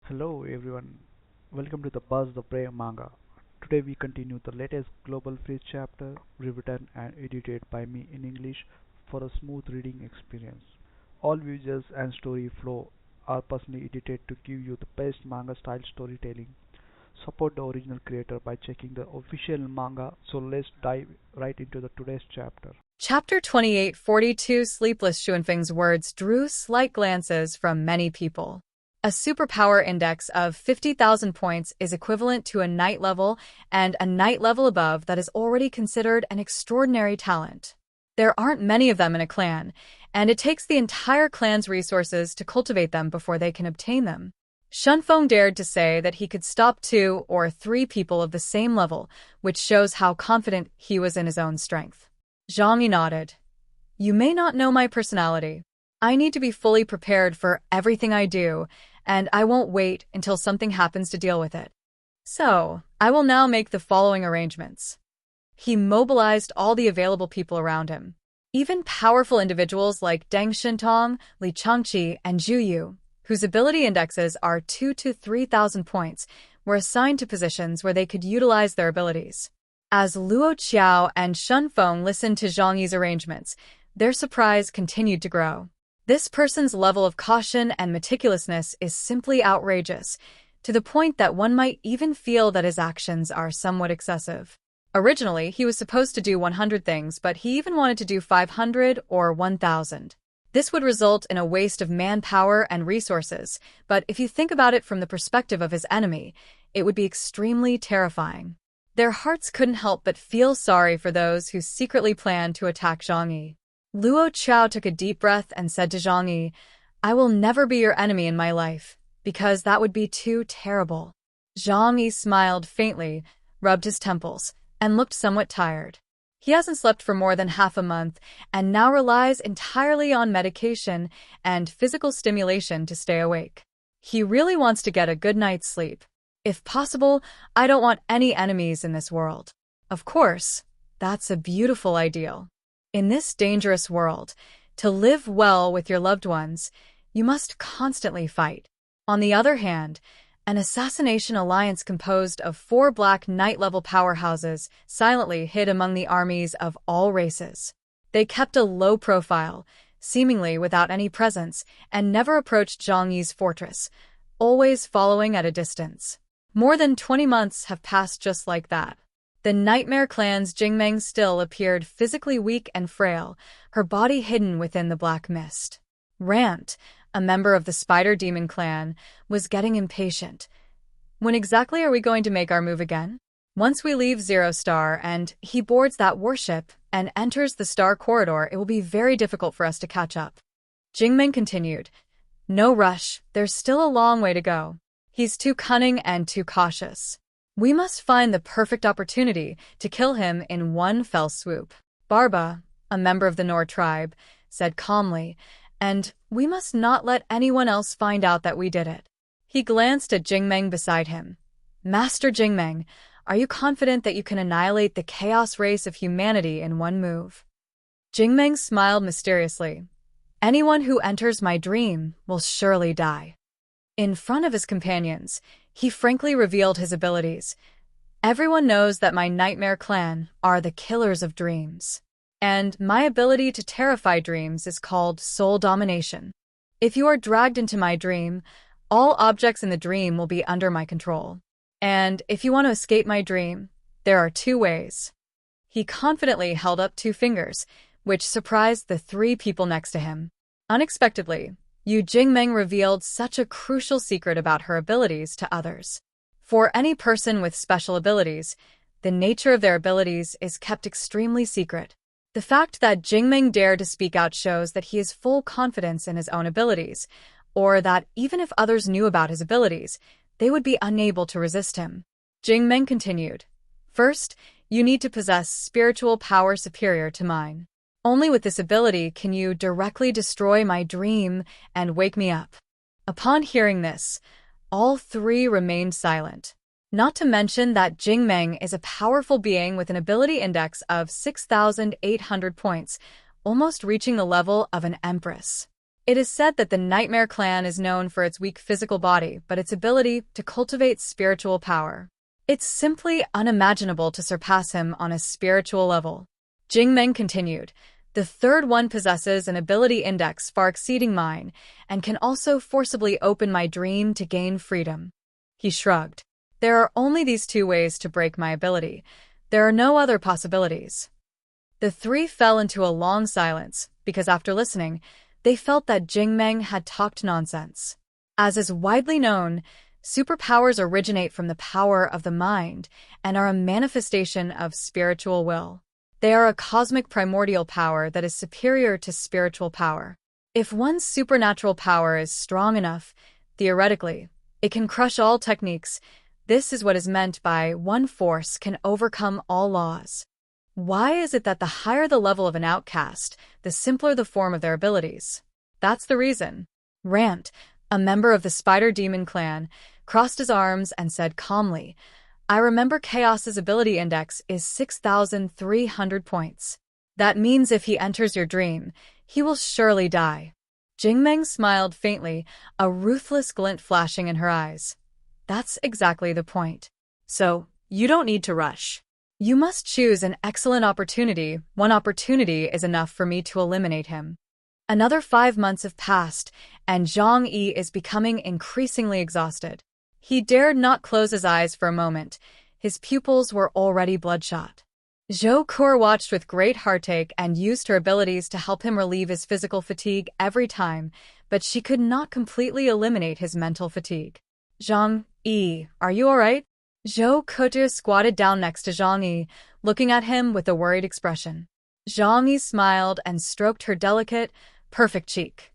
Hello everyone, welcome to the Buzz the Prey Manga. Today we continue the latest Global Freeze chapter, rewritten and edited by me in English for a smooth reading experience. All visuals and story flow are personally edited to give you the best manga style storytelling. Support the original creator by checking the official manga. So let's dive right into the today's chapter. Chapter 2842 Sleepless Xuanfeng's words drew slight glances from many people. A superpower index of 50,000 points is equivalent to a night level, and a night level above that is already considered an extraordinary talent. There aren't many of them in a clan, and it takes the entire clan's resources to cultivate them before they can obtain them. Shunfeng dared to say that he could stop 2 or 3 people of the same level, which shows how confident he was in his own strength. Zhang Yi nodded. You may not know my personality. I need to be fully prepared for everything I do, and I won't wait until something happens to deal with it. So, I will now make the following arrangements. He mobilized all the available people around him. Even powerful individuals like Deng Shintong, Li Changqi, and Zhu Yu, whose ability indexes are 2 to 3,000 points, were assigned to positions where they could utilize their abilities. As Luo Qiao and Shunfeng listened to Zhang Yi's arrangements, their surprise continued to grow. This person's level of caution and meticulousness is simply outrageous, to the point that one might even feel that his actions are somewhat excessive. Originally, he was supposed to do 100 things, but he even wanted to do 500 or 1,000. This would result in a waste of manpower and resources, but if you think about it from the perspective of his enemy, it would be extremely terrifying. Their hearts couldn't help but feel sorry for those who secretly planned to attack Zhang Yi. Luo Qiao took a deep breath and said to Zhang Yi, I will never be your enemy in my life, because that would be too terrible. Zhang Yi smiled faintly, rubbed his temples, and looked somewhat tired. He hasn't slept for more than half a month, and now relies entirely on medication and physical stimulation to stay awake. He really wants to get a good night's sleep. If possible, I don't want any enemies in this world. Of course, that's a beautiful ideal. In this dangerous world, to live well with your loved ones, you must constantly fight. On the other hand, an assassination alliance composed of 4 black knight-level powerhouses silently hid among the armies of all races. They kept a low profile, seemingly without any presence, and never approached Zhang Yi's fortress, always following at a distance. More than 20 months have passed just like that. The Nightmare Clan's Jingmeng still appeared physically weak and frail, her body hidden within the black mist. Rant, a member of the Spider Demon Clan, was getting impatient. When exactly are we going to make our move again? Once we leave Zero Star and he boards that warship and enters the Star Corridor, it will be very difficult for us to catch up. Jingmeng continued. No rush, there's still a long way to go. He's too cunning and too cautious. We must find the perfect opportunity to kill him in one fell swoop. Barba, a member of the Nor tribe, said calmly, and we must not let anyone else find out that we did it. He glanced at Jingmeng beside him. Master Jingmeng, are you confident that you can annihilate the chaos race of humanity in one move? Jingmeng smiled mysteriously. Anyone who enters my dream will surely die. In front of his companions, he frankly revealed his abilities. Everyone knows that my Nightmare Clan are the killers of dreams. And my ability to terrify dreams is called soul domination. If you are dragged into my dream, all objects in the dream will be under my control. And if you want to escape my dream, there are 2 ways. He confidently held up 2 fingers, which surprised the 3 people next to him. Unexpectedly, Yu Jingmeng revealed such a crucial secret about her abilities to others. For any person with special abilities, the nature of their abilities is kept extremely secret. The fact that Jingmeng dared to speak out shows that he has full confidence in his own abilities, or that even if others knew about his abilities, they would be unable to resist him. Jingmeng continued. First, you need to possess spiritual power superior to mine. Only with this ability can you directly destroy my dream and wake me up. Upon hearing this, all 3 remained silent. Not to mention that Jingmeng is a powerful being with an ability index of 6,800 points, almost reaching the level of an empress. It is said that the Nightmare Clan is known for its weak physical body, but its ability to cultivate spiritual power. It's simply unimaginable to surpass him on a spiritual level. Jingmeng continued, "The third one possesses an ability index far exceeding mine, and can also forcibly open my dream to gain freedom." He shrugged. "There are only these two ways to break my ability. There are no other possibilities." The three fell into a long silence, because after listening, they felt that Jingmeng had talked nonsense. As is widely known, superpowers originate from the power of the mind and are a manifestation of spiritual will. They are a cosmic primordial power that is superior to spiritual power. If one's supernatural power is strong enough, theoretically, it can crush all techniques. This is what is meant by one force can overcome all laws. Why is it that the higher the level of an outcast, the simpler the form of their abilities? That's the reason. Rant, a member of the Spider Demon clan, crossed his arms and said calmly, "I remember Chaos's ability index is 6,300 points. That means if he enters your dream, he will surely die." Jingmeng smiled faintly, a ruthless glint flashing in her eyes. "That's exactly the point. So, you don't need to rush. You must choose an excellent opportunity. One opportunity is enough for me to eliminate him." Another 5 months have passed, and Zhang Yi is becoming increasingly exhausted. He dared not close his eyes for a moment. His pupils were already bloodshot. Zhou Kur watched with great heartache and used her abilities to help him relieve his physical fatigue every time, but she could not completely eliminate his mental fatigue. "Zhang Yi, are you all right?" Zhou Kotu squatted down next to Zhang Yi, looking at him with a worried expression. Zhang Yi smiled and stroked her delicate, perfect cheek.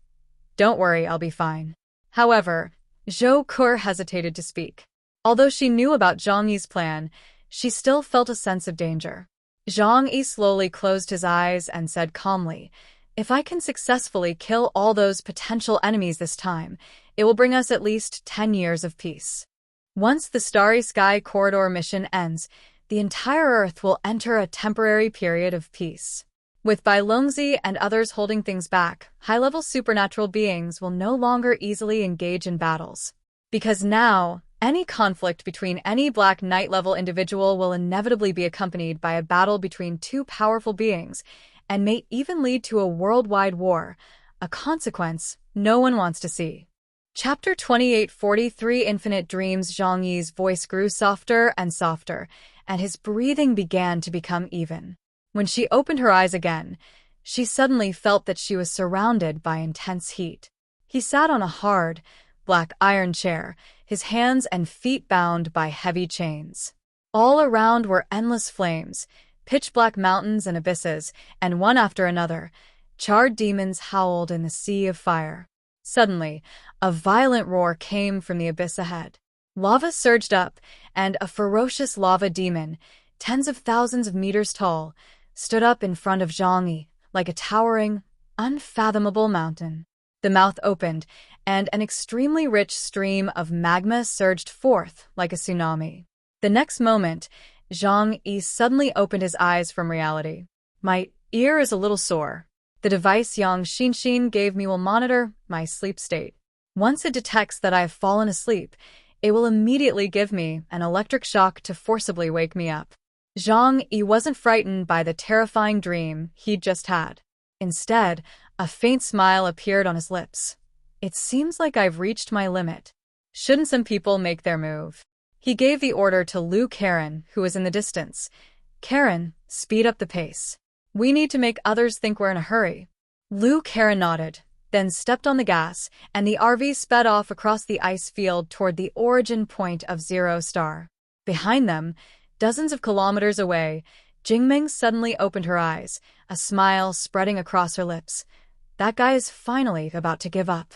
"Don't worry, I'll be fine." However, Zhou Kur hesitated to speak. Although she knew about Zhang Yi's plan, she still felt a sense of danger. Zhang Yi slowly closed his eyes and said calmly, "If I can successfully kill all those potential enemies this time, it will bring us at least 10 years of peace. Once the Starry Sky Corridor mission ends, the entire Earth will enter a temporary period of peace. With Bai Longzi and others holding things back, high-level supernatural beings will no longer easily engage in battles. Because now, any conflict between any Black Knight-level individual will inevitably be accompanied by a battle between two powerful beings, and may even lead to a worldwide war, a consequence no one wants to see." Chapter 2843 Infinite Dreams. Zhang Yi's voice grew softer and softer, and his breathing began to become even. When she opened her eyes again, she suddenly felt that she was surrounded by intense heat. He sat on a hard, black iron chair, his hands and feet bound by heavy chains. All around were endless flames, pitch-black mountains and abysses, and one after another, charred demons howled in the sea of fire. Suddenly, a violent roar came from the abyss ahead. Lava surged up, and a ferocious lava demon, tens of thousands of meters tall, stood up in front of Zhang Yi, like a towering, unfathomable mountain. The mouth opened, and an extremely rich stream of magma surged forth like a tsunami. The next moment, Zhang Yi suddenly opened his eyes from reality. "My ear is a little sore. The device Yang Xinshin gave me will monitor my sleep state. Once it detects that I have fallen asleep, it will immediately give me an electric shock to forcibly wake me up." Zhang Yi wasn't frightened by the terrifying dream he'd just had. Instead, a faint smile appeared on his lips. "It seems like I've reached my limit. Shouldn't some people make their move?" He gave the order to Liu Karen, who was in the distance. "Karen, speed up the pace. We need to make others think we're in a hurry." Liu Karen nodded, then stepped on the gas, and the RV sped off across the ice field toward the origin point of Zero Star. Behind them, dozens of kilometers away, Jingming suddenly opened her eyes, a smile spreading across her lips. That guy is finally about to give up.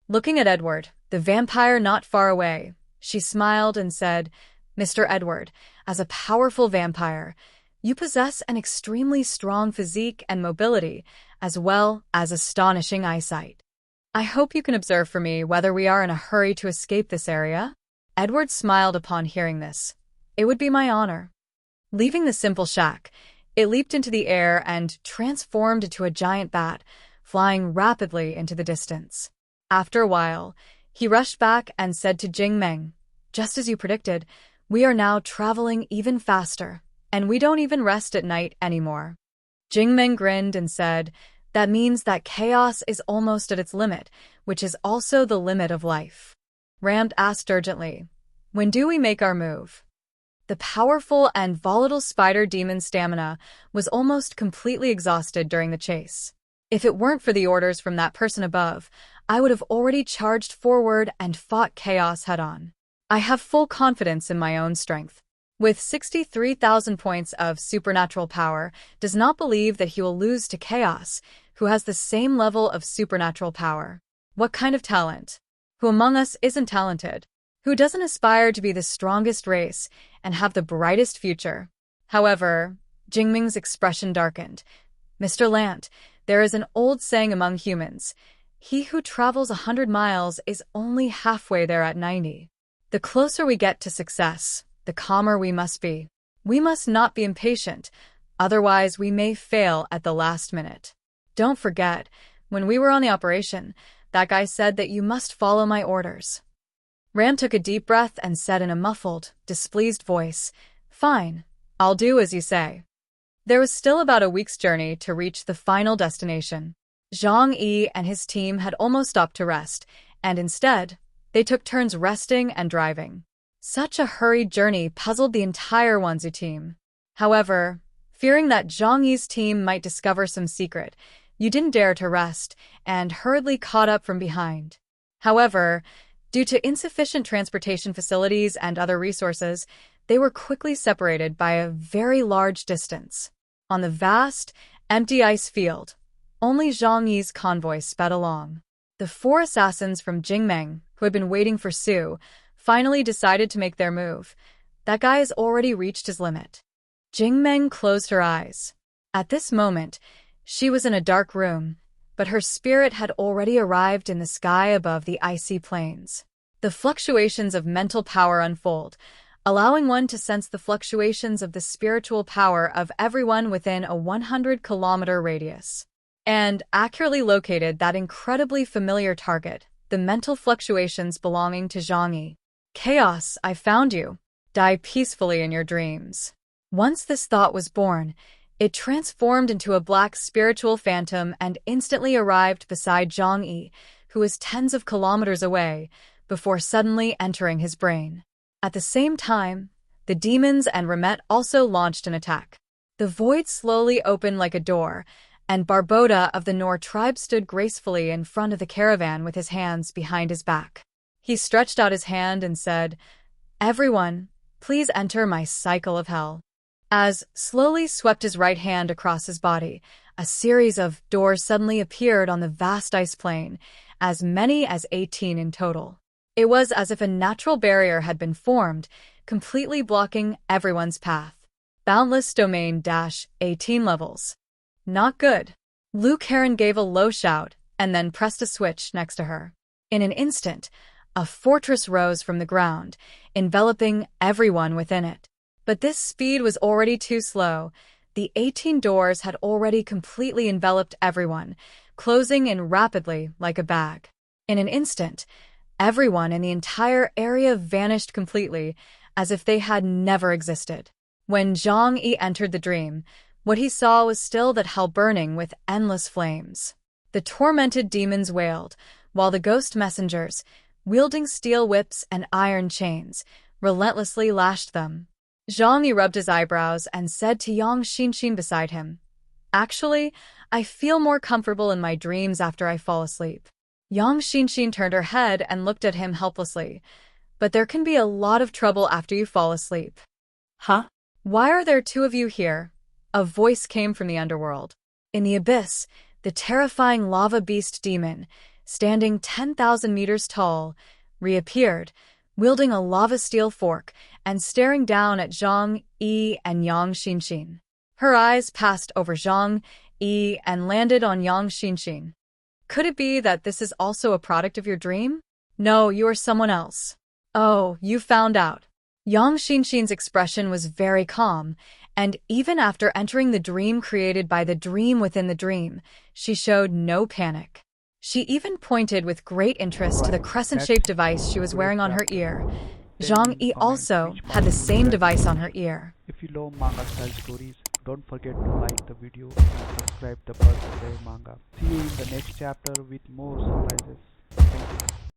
Looking at Edward, the vampire not far away, she smiled and said, "Mr. Edward, as a powerful vampire, you possess an extremely strong physique and mobility, as well as astonishing eyesight. I hope you can observe for me whether we are in a hurry to escape this area." Edward smiled upon hearing this. "It would be my honor." Leaving the simple shack, it leaped into the air and transformed into a giant bat, flying rapidly into the distance. After a while, he rushed back and said to Jingmeng, "Just as you predicted, we are now traveling even faster, and we don't even rest at night anymore." Jingmeng grinned and said, "That means that chaos is almost at its limit, which is also the limit of life." Ram asked urgently, "When do we make our move?" The powerful and volatile spider demon's stamina was almost completely exhausted during the chase. If it weren't for the orders from that person above, I would have already charged forward and fought chaos head-on. I have full confidence in my own strength. With 63,000 points of supernatural power, does not believe that he will lose to chaos, who has the same level of supernatural power. What kind of talent? Who among us isn't talented? Who doesn't aspire to be the strongest race and have the brightest future? However, Jingming's expression darkened. "Mr. Lant, there is an old saying among humans. He who travels 100 miles is only halfway there at 90. The closer we get to success, the calmer we must be. We must not be impatient, otherwise we may fail at the last minute. Don't forget, when we were on the operation, that guy said that you must follow my orders." Ram took a deep breath and said in a muffled, displeased voice, "Fine, I'll do as you say." There was still about a week's journey to reach the final destination. Zhang Yi and his team had almost stopped to rest, and instead, they took turns resting and driving. Such a hurried journey puzzled the entire Wanzu team. However, fearing that Zhang Yi's team might discover some secret, you didn't dare to rest and hurriedly caught up from behind. However, due to insufficient transportation facilities and other resources, they were quickly separated by a very large distance. On the vast, empty ice field, only Zhang Yi's convoy sped along. The 4 assassins from Jingmeng, who had been waiting for Su, finally decided to make their move. That guy has already reached his limit. Jingmeng closed her eyes. At this moment, she was in a dark room, but her spirit had already arrived in the sky above the icy plains. The fluctuations of mental power unfold, allowing one to sense the fluctuations of the spiritual power of everyone within a 100-kilometer radius. And accurately located that incredibly familiar target, the mental fluctuations belonging to Zhang Yi. "Chaos, I found you. Die peacefully in your dreams." Once this thought was born, it transformed into a black spiritual phantom and instantly arrived beside Zhang Yi, who was tens of kilometers away, before suddenly entering his brain. At the same time, the demons and Remet also launched an attack. The void slowly opened like a door, and Barboda of the Nor tribe stood gracefully in front of the caravan with his hands behind his back. He stretched out his hand and said, "Everyone, please enter my cycle of hell." As slowly swept his right hand across his body, a series of doors suddenly appeared on the vast ice plain, as many as 18 in total. It was as if a natural barrier had been formed, completely blocking everyone's path. Boundless domain-18 levels. Not good. Lu Karen gave a low shout and then pressed a switch next to her. In an instant, a fortress rose from the ground, enveloping everyone within it. But this speed was already too slow. The 18 doors had already completely enveloped everyone, closing in rapidly like a bag. In an instant, everyone in the entire area vanished completely, as if they had never existed. When Zhang Yi entered the dream, what he saw was still that hell burning with endless flames. The tormented demons wailed, while the ghost messengers, wielding steel whips and iron chains, relentlessly lashed them. Zhang Yi rubbed his eyebrows and said to Yang Xinxin beside him, "Actually, I feel more comfortable in my dreams after I fall asleep." Yang Xinxin turned her head and looked at him helplessly. "But there can be a lot of trouble after you fall asleep." "Huh? "Why are there 2 of you here?" A voice came from the underworld. In the abyss, the terrifying lava beast demon, standing 10,000 meters tall, reappeared, wielding a lava steel fork and staring down at Zhang Yi and Yang Xinxin. Her eyes passed over Zhang Yi and landed on Yang Xinxin. "Could it be that this is also a product of your dream?" "No, you are someone else." "Oh, you found out." Yang Xinxin's expression was very calm, And even after entering the dream created by the dream within the dream, she showed no panic. She even pointed with great interest to the Right, that's crescent-shaped device she was great wearing on her chapter. ear. Tell me Zhang in Yi comments also which had part the you same enjoyed the device on her most. ear. If you love manga style stories, don't forget to like the video and subscribe the Buzz Play Manga. See you in the next chapter with more surprises. Thank you.